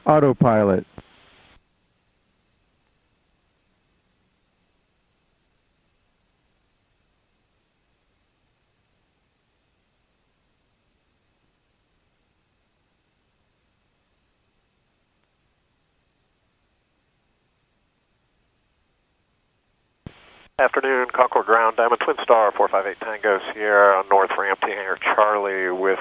Autopilot. Afternoon, Concord Ground, Diamond Twin Star, 458 Tango Sierra on North Ramp to Hangar Charlie with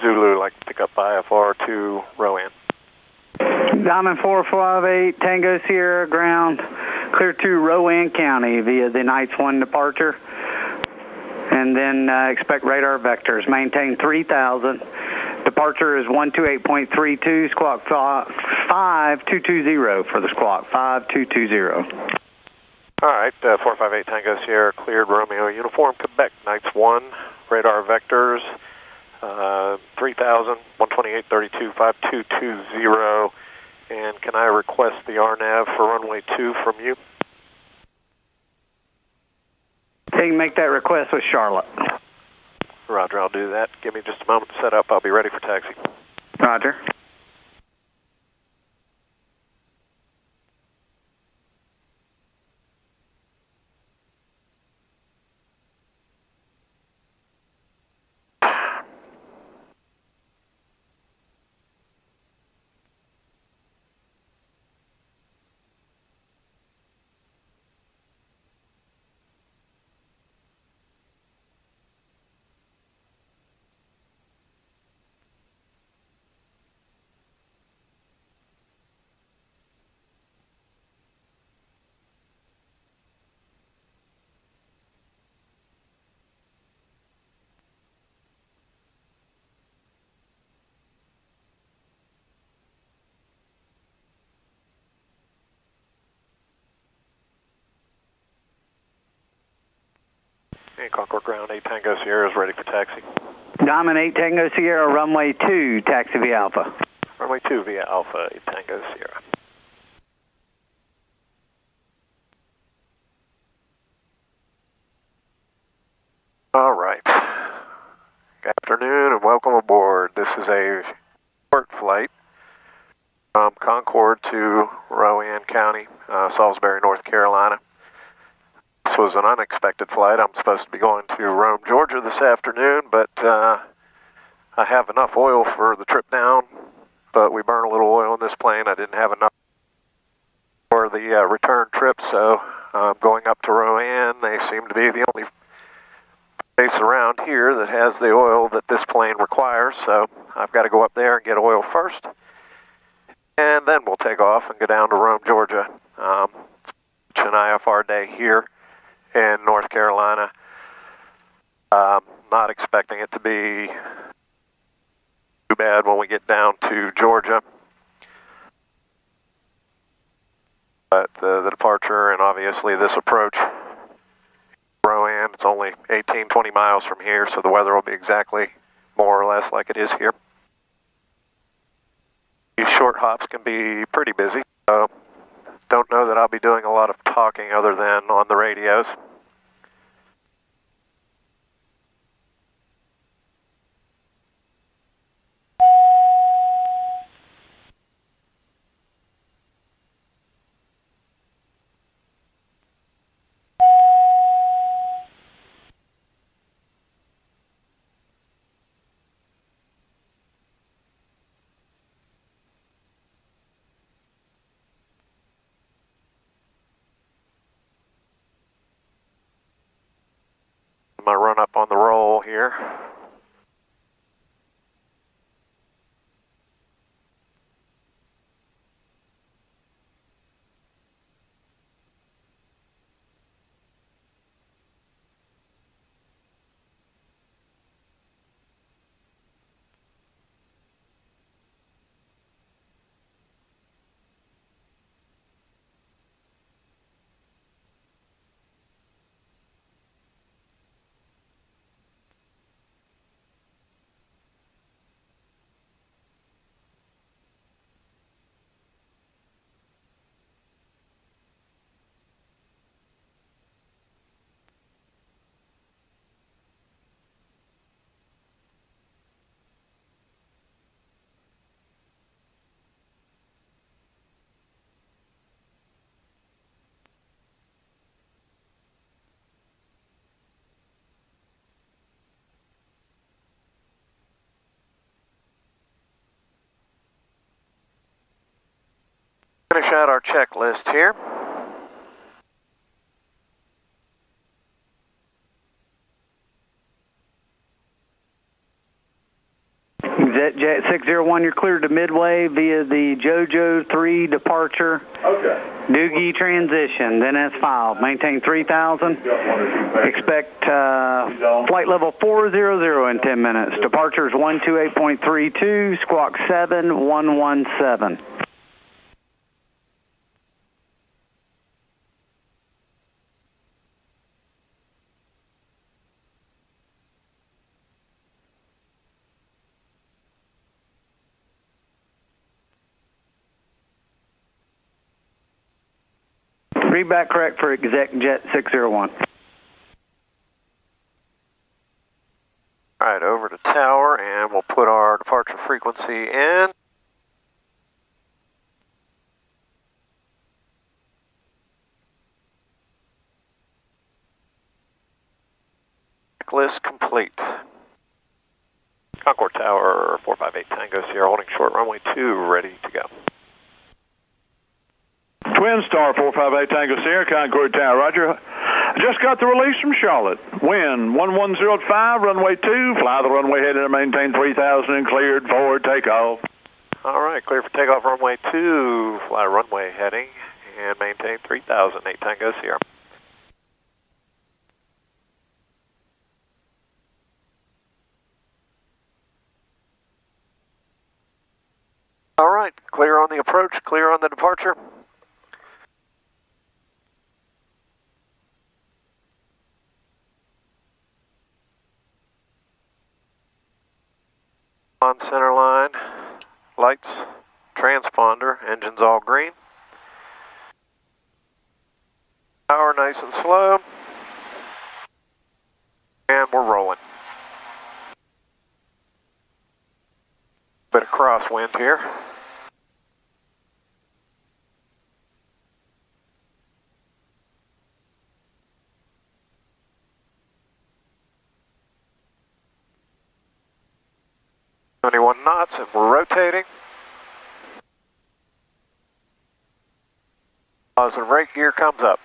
Zulu, like to pick up IFR to Rowan. Diamond 458 Tango Sierra ground, clear to Rowan County via the Knights 1 departure. And then expect radar vectors. Maintain 3,000. Departure is 128.32, squawk 5220 for the squawk, 5220. All right, 458 Tango Sierra, cleared Romeo Uniform, Quebec, Knights 1, radar vectors, 3,000, 128.32, 5220, and can I request the RNAV for runway 2 from you? You can make that request with Charlotte. Roger, I'll do that. Give me just a moment to set up. I'll be ready for taxi. Roger. And Concord Ground, 8 Tango Sierra is ready for taxi. Diamond 8 Tango Sierra, runway 2, taxi via Alpha. Runway 2 via Alpha, 8 Tango Sierra. All right. Good afternoon and welcome aboard. This is a short flight from Concord to Rowan County, Salisbury, North Carolina. This was an unexpected flight. I'm supposed to be going to Rome, Georgia this afternoon, but I have enough oil for the trip down, but we burn a little oil in this plane. I didn't have enough for the return trip, so I'm going up to Rowan. They seem to be the only place around here that has the oil that this plane requires, so I've got to go up there and get oil first, and then we'll take off and go down to Rome, Georgia. It's an IFR day here in North Carolina. Not expecting it to be too bad when we get down to Georgia. But the departure and obviously this approach, Rowan, it's only 18, 20 miles from here, so the weather will be exactly more or less like it is here. These short hops can be pretty busy, so don't know that I'll be doing a lot of talking other than on the radios. My run up on the roll here. out our checklist here. Jet 601, you're cleared to Midway via the JoJo 3 departure. Okay. Doogie transition, then as filed. Maintain 3,000. Expect flight level 400 in 10 minutes. Departure is 128.32, squawk 7117. Read back correct for exec jet 601. All right, over to tower, and we'll put our departure frequency in. Checklist complete. Concord Tower 458 Tango Sierra, holding short runway 2, ready to go. Twin Star 458 Tango Sierra, Concord Tower, roger. Just got the release from Charlotte. Wind 1105, runway 2, fly the runway heading and maintain 3,000 and cleared for takeoff. All right, clear for takeoff runway 2, fly runway heading and maintain 3,000, 8 Tango Sierra. All right, clear on the approach, clear on the departure. On center line, lights, transponder, engines all green. Power nice and slow. And we're rolling. Bit of crosswind here. .21 knots and we're rotating. Positive rate gear comes up.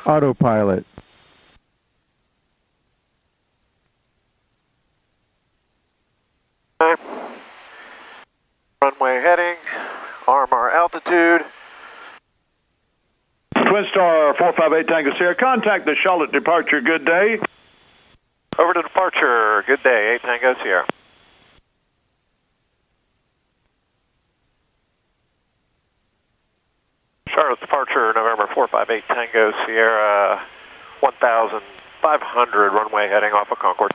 Autopilot. Okay. Runway heading, RMR altitude. Twin Star 458 Tango Sierra, contact the Charlotte departure, good day. Over to departure, good day, 8 Tango Sierra. Charlotte departure, November 458 Tango Sierra, 1,500 runway heading off of Concord.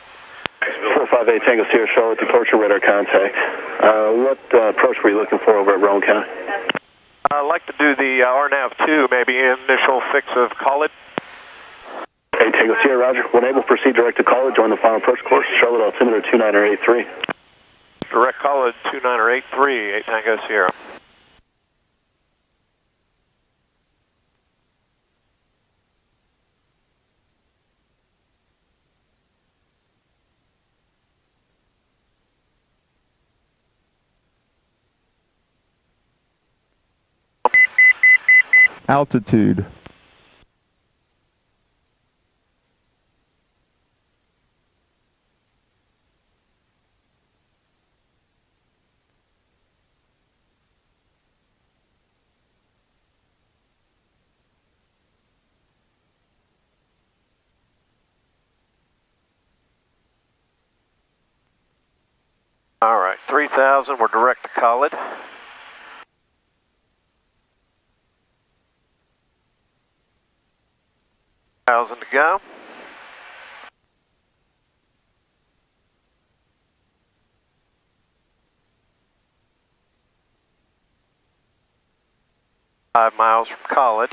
458 Tango Sierra, Charlotte departure, radar contact. What approach were you looking for over at Rowan County? I'd like to do the RNAV 2, maybe initial fix of College. Hey, Tango Sierra, roger. When able, proceed direct to College, join the final approach course, Charlotte altimeter 2983. Direct College 2983, 8 Tango Sierra. Altitude. All right, 3,000, we're direct to College. To go. $5 miles from College.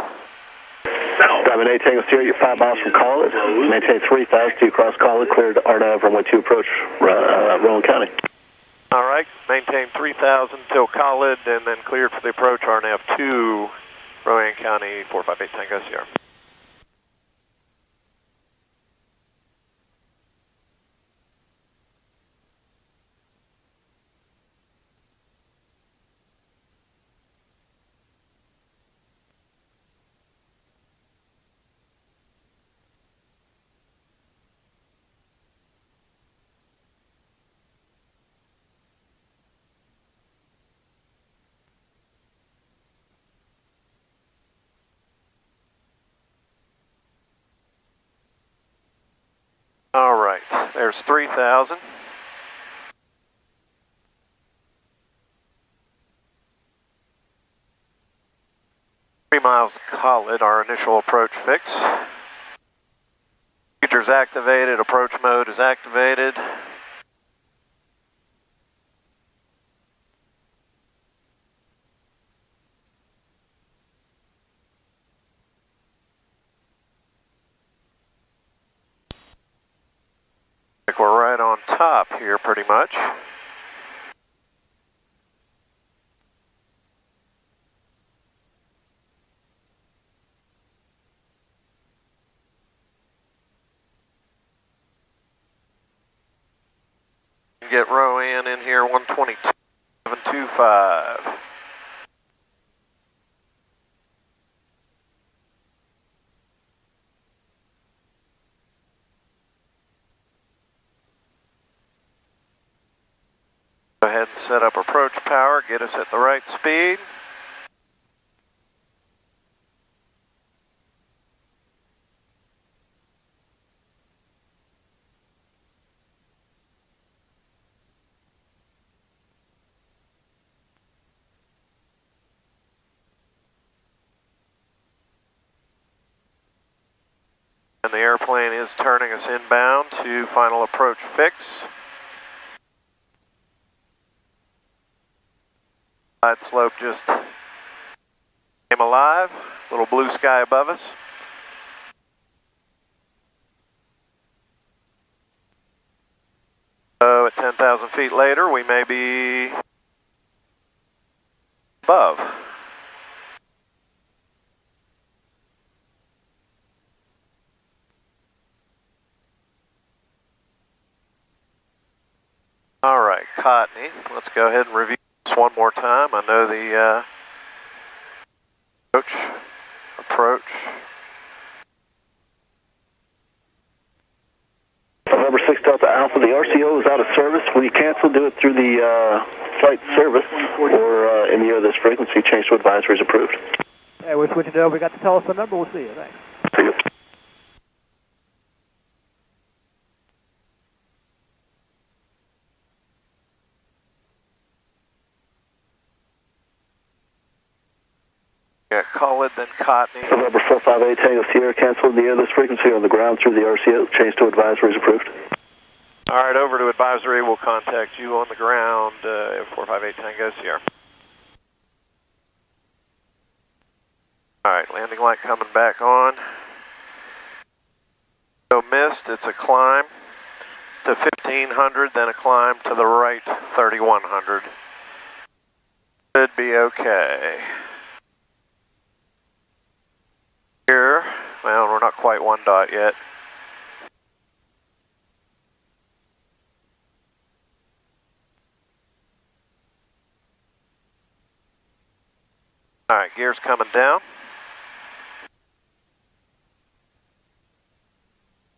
Diamond 8 Tango Sierra, you're 5 miles from College. Maintain 3,000 to cross College, cleared RNAV runway 2 approach Rowan County. All right, maintain 3,000 till College and then cleared for the approach RNAV 2, Rowan County, 458 Tango Sierra. All right, there's 3,000. Miles to College, our initial approach fix. Features activated, approach mode is activated. We're right on top here pretty much. Get Rowan in here, 122.725. Go ahead and set up approach power, get us at the right speed. And the airplane is turning us inbound to final approach fix. Side slope just came alive, little blue sky above us. So at 10,000 feet later, we may be above. All right, Cottney, let's go ahead and review this one more time. I know the approach. November 6 Delta Alpha, the RCO is out of service. When you cancel, do it through the flight service or in the air this frequency, change to advisory is approved. Hey, we're switching over. We got the telephone number. We'll see you. Thanks. See you. Yeah, College, then Cottney. November 458 Tango Sierra, cancel in the air this frequency on the ground through the RCO, change to advisory is approved. All right, over to advisory. We'll contact you on the ground, 458 Tango Sierra. All right, landing light coming back on. So missed, it's a climb to 1500, then a climb to the right 3100. Should be okay. Here, well, we're not quite 1 dot yet. All right, gears coming down.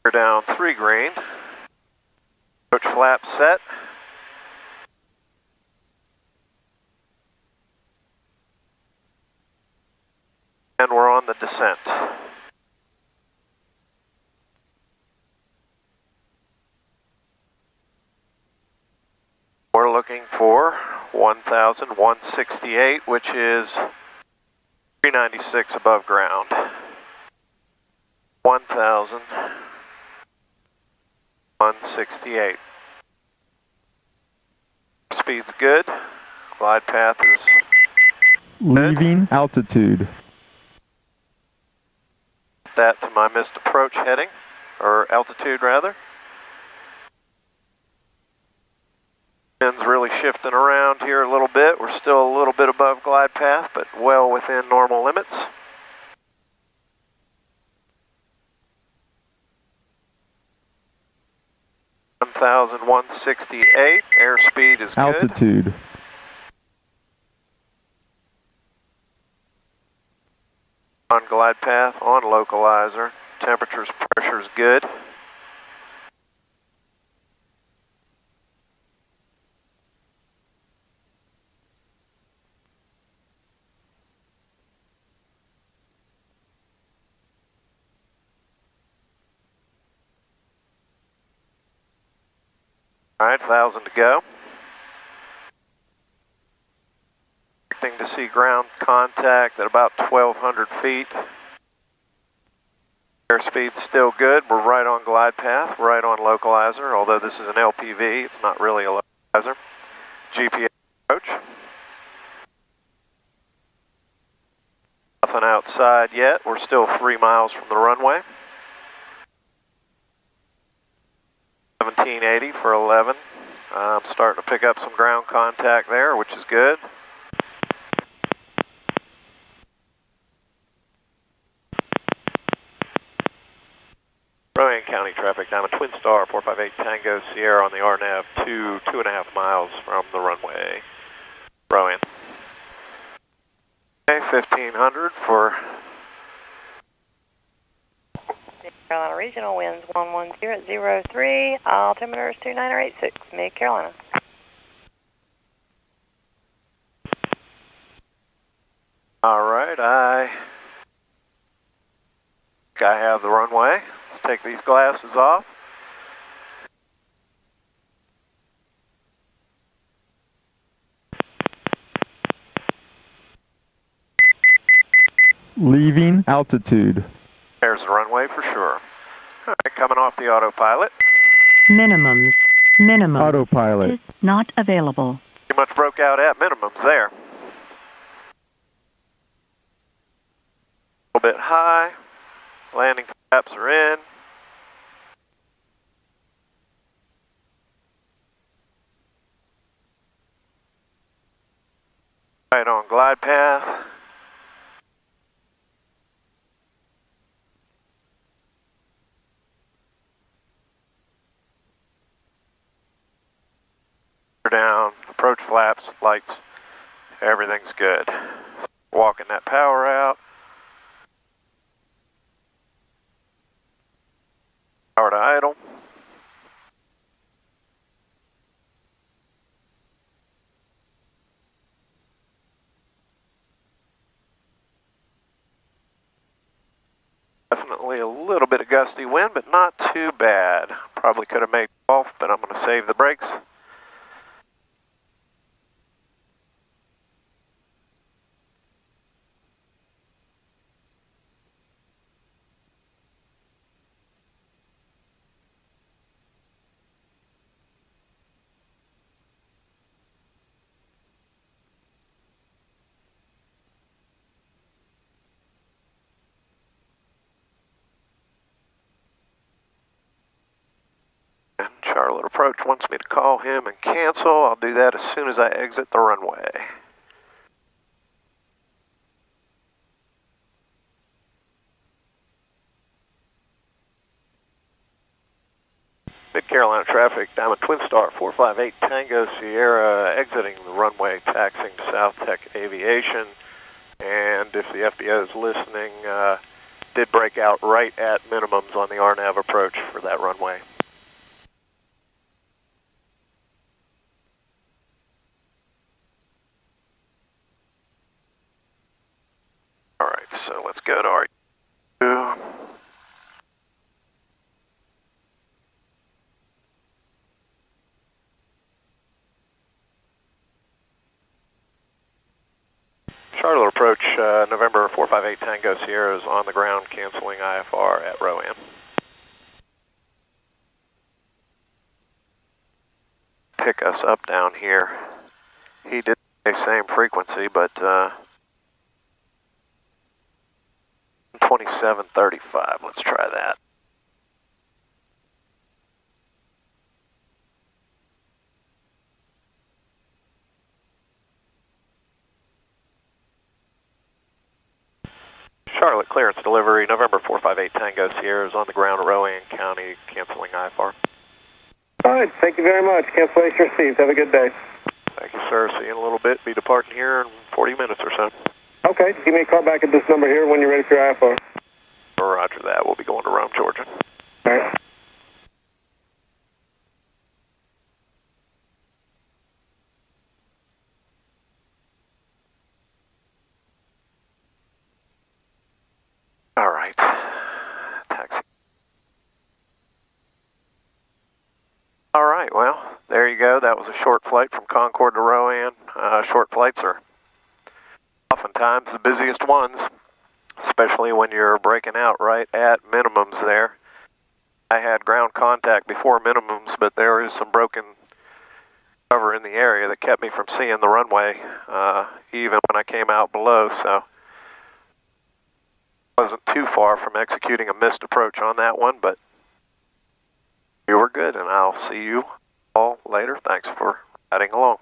We're down 3 green. Approach flap set. And we're on the descent. We're looking for 1,168, which is 396 above ground. 1,168. Speed's good. Glide path is leaving altitude. that to my missed approach heading, or altitude rather. Wind's really shifting around here a little bit. We're still a little bit above glide path, but well within normal limits. (1,168). Airspeed is good. Altitude. On glide path, on localizer. Temperatures, pressure's good. All right, 1,000 to go. Expecting to see ground contact at about 1,200 feet. Airspeed's still good. We're right on glide path, right on localizer, although this is an LPV, it's not really a localizer. GPS approach. Nothing outside yet. We're still 3 miles from the runway. 1780 for 11. I'm starting to pick up some ground contact there, which is good. Rowan County traffic, Diamond Twin Star 458 Tango Sierra on the RNAV 2.5 miles from the runway. Rowan. Okay, 1500 for Carolina Regional, winds 110.03, altimeter is 2986, Mid Carolina. All right, I have the runway. Let's take these glasses off. Leaving altitude. There's the runway for sure. All right, coming off the autopilot. Minimums. Minimum. Autopilot. Is not available. Pretty much broke out at minimums there. A little bit high. Landing flaps are in. Right on glide path. Down, approach flaps, lights, everything's good. Walking that power out. Power to idle. Definitely a little bit of gusty wind, but not too bad. Probably could have made off, but I'm going to save the brakes. Charlotte Approach wants me to call him and cancel. I'll do that as soon as I exit the runway. Mid Carolina traffic, Diamond Twin Star 458 Tango Sierra, exiting the runway, taxiing to South Tech Aviation. And if the FBO is listening, did break out right at minimums on the RNAV approach for that runway. All right, so let's go to R2. Charlotte Approach, November 458 Tango Sierra is on the ground, canceling IFR at Rowan. Pick us up down here. He did the same frequency, but 2735. Let's try that. Charlotte, clearance delivery, November 458 Tango Sierra is on the ground, Rowan County, canceling IFR. All right, thank you very much. Cancellation received. Have a good day. Thank you, sir. See you in a little bit. Be departing here in 40 minutes or so. Okay, give me a call back at this number here when you're ready for your IFR. Roger that. We'll be going to Rome, Georgia. All right. All right. Taxi. All right, well, there you go. That was a short flight from Concord to Rowan. Short flights are oftentimes the busiest ones, especially when you're breaking out right at minimums there. I had ground contact before minimums, but there is some broken cover in the area that kept me from seeing the runway, even when I came out below, so wasn't too far from executing a missed approach on that one, but you were good, and I'll see you all later. Thanks for riding along.